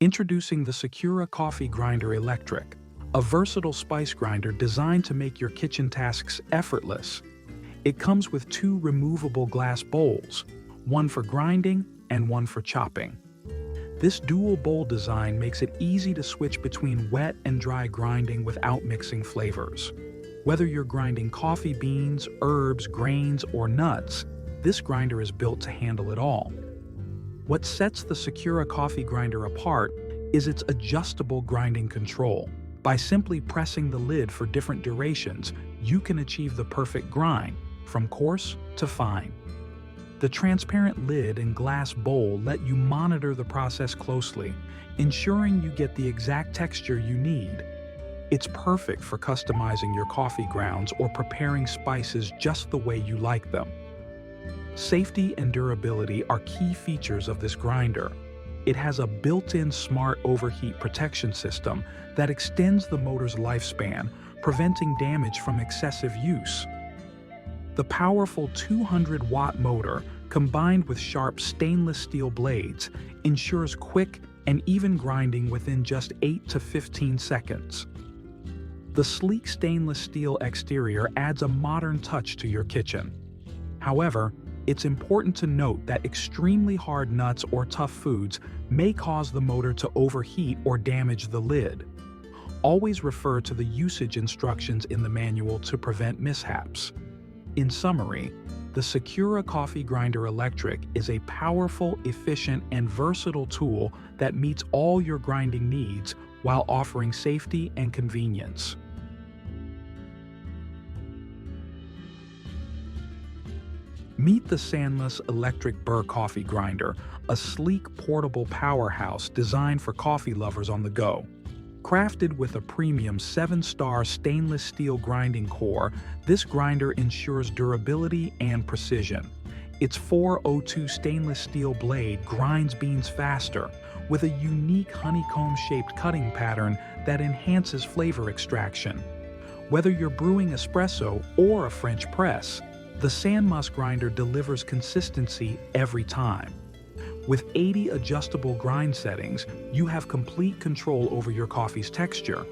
Introducing the Secura Coffee Grinder Electric, a versatile spice grinder designed to make your kitchen tasks effortless. It comes with two removable glass bowls, one for grinding and one for chopping. This dual bowl design makes it easy to switch between wet and dry grinding without mixing flavors. Whether you're grinding coffee beans, herbs, grains, or nuts, this grinder is built to handle it all. What sets the Secura Coffee Grinder apart is its adjustable grinding control. By simply pressing the lid for different durations, you can achieve the perfect grind, from coarse to fine. The transparent lid and glass bowl let you monitor the process closely, ensuring you get the exact texture you need. It's perfect for customizing your coffee grounds or preparing spices just the way you like them. Safety and durability are key features of this grinder. It has a built-in smart overheat protection system that extends the motor's lifespan, preventing damage from excessive use. The powerful 200-watt motor, combined with sharp stainless steel blades, ensures quick and even grinding within just 8 to 15 seconds. The sleek stainless steel exterior adds a modern touch to your kitchen. However, it's important to note that extremely hard nuts or tough foods may cause the motor to overheat or damage the lid. Always refer to the usage instructions in the manual to prevent mishaps. In summary, the Secura Coffee Grinder Electric is a powerful, efficient, and versatile tool that meets all your grinding needs while offering safety and convenience. Meet the SANMAS Electric Burr Coffee Grinder, a sleek, portable powerhouse designed for coffee lovers on the go. Crafted with a premium 7-star stainless steel grinding core, this grinder ensures durability and precision. Its 402 stainless steel blade grinds beans faster, with a unique honeycomb-shaped cutting pattern that enhances flavor extraction. Whether you're brewing espresso or a French press, the SANMAS grinder delivers consistency every time. With 80 adjustable grind settings, you have complete control over your coffee's texture.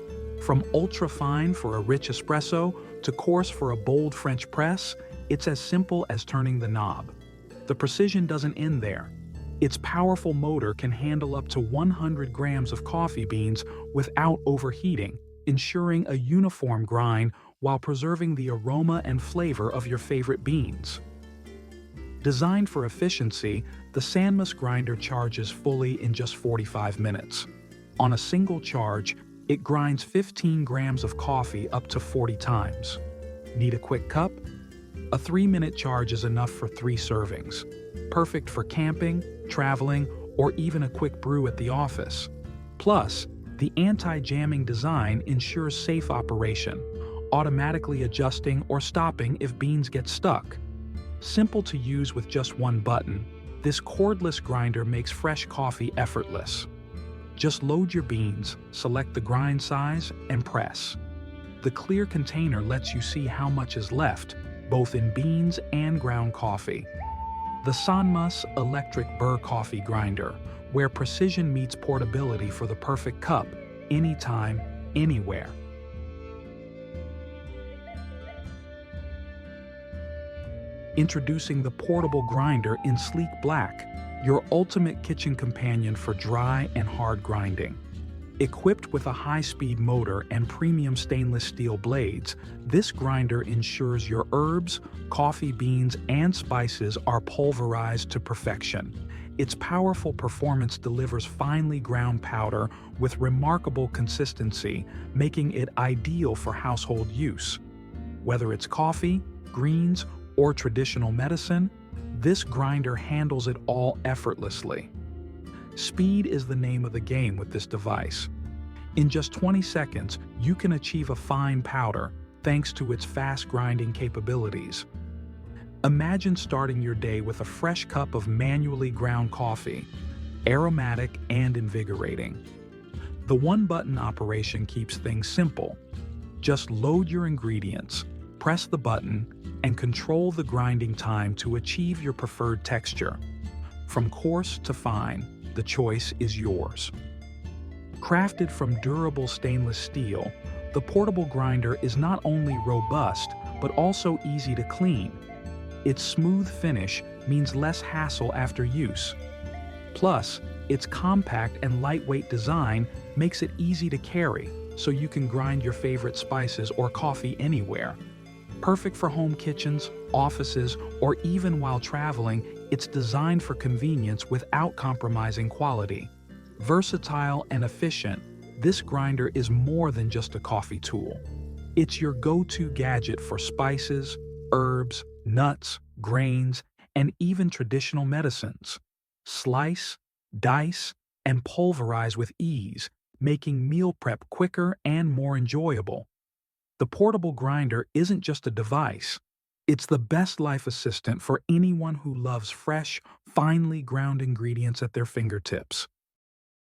From ultra-fine for a rich espresso to coarse for a bold French press, it's as simple as turning the knob. The precision doesn't end there. Its powerful motor can handle up to 100 grams of coffee beans without overheating, ensuring a uniform grind while preserving the aroma and flavor of your favorite beans. Designed for efficiency, the SANMAS grinder charges fully in just 45 minutes. On a single charge, it grinds 15 grams of coffee up to 40 times. Need a quick cup? A 3-minute charge is enough for 3 servings. Perfect for camping, traveling, or even a quick brew at the office. Plus, the anti-jamming design ensures safe operation, automatically adjusting or stopping if beans get stuck. Simple to use with just one button, this cordless grinder makes fresh coffee effortless. Just load your beans, select the grind size, and press. The clear container lets you see how much is left, both in beans and ground coffee. The SANMAS Electric Burr Coffee Grinder, where precision meets portability for the perfect cup, anytime, anywhere. Introducing the portable grinder in sleek black, your ultimate kitchen companion for dry and hard grinding. Equipped with a high-speed motor and premium stainless steel blades, this grinder ensures your herbs, coffee beans, and spices are pulverized to perfection. Its powerful performance delivers finely ground powder with remarkable consistency, making it ideal for household use. Whether it's coffee, greens, or traditional medicine, this grinder handles it all effortlessly. Speed is the name of the game with this device. In just 20 seconds, you can achieve a fine powder thanks to its fast grinding capabilities. Imagine starting your day with a fresh cup of manually ground coffee, aromatic and invigorating. The one-button operation keeps things simple. Just load your ingredients, press the button, and control the grinding time to achieve your preferred texture. From coarse to fine, the choice is yours. Crafted from durable stainless steel, the portable grinder is not only robust, but also easy to clean. Its smooth finish means less hassle after use. Plus, its compact and lightweight design makes it easy to carry, so you can grind your favorite spices or coffee anywhere. Perfect for home kitchens, offices, or even while traveling, it's designed for convenience without compromising quality. Versatile and efficient, this grinder is more than just a coffee tool. It's your go-to gadget for spices, herbs, nuts, grains, and even traditional medicines. Slice, dice, and pulverize with ease, making meal prep quicker and more enjoyable. The portable grinder isn't just a device. It's the best life assistant for anyone who loves fresh, finely ground ingredients at their fingertips.